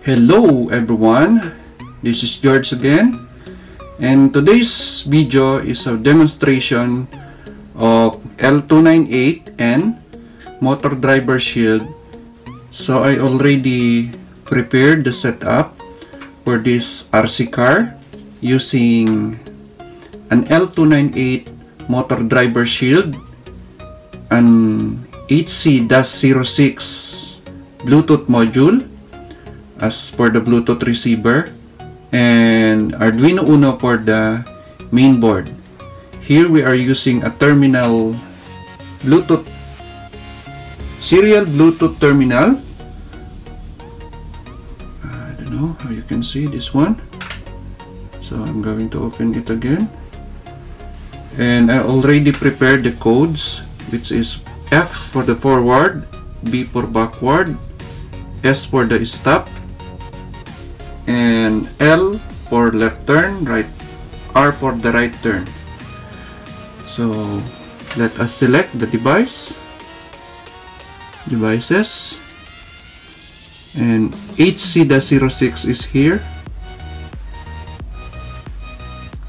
Hello everyone, this is George again, and today's video is a demonstration of L298N motor driver shield. So I already prepared the setup for this RC car using an L298 motor driver shield, an HC-06 Bluetooth module as for the Bluetooth receiver, and Arduino Uno for the main board. Here we are using a terminal Bluetooth, serial Bluetooth terminal. I don't know how you can see this one, so I'm going to open it again, and I already prepared the codes, which is F for the forward, B for backward, S for the stop, and L for left turn, R for the right turn. So let us select the devices, and HC-06 is here,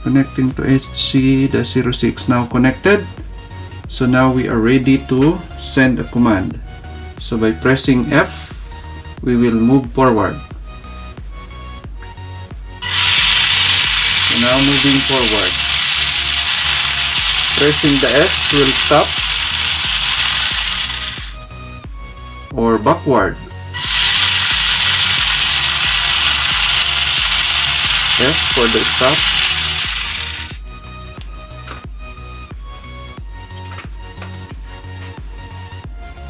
connecting to HC-06, now connected. So now we are ready to send a command. So by pressing F, we will move forward. So now moving forward. Pressing the S will stop, or backward. S for the stop.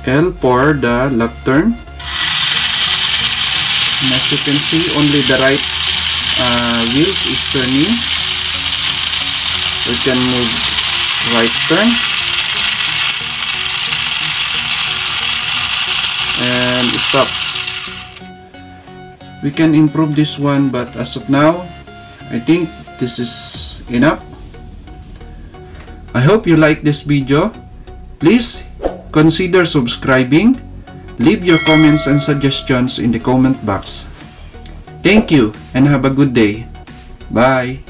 L for the left turn. And as you can see, only the right wheels is turning. We can move right turn and stop. We can improve this one, but as of now I think this is enough. I hope you like this video. Please consider subscribing. Leave your comments and suggestions in the comment box. Thank you and have a good day. Bye.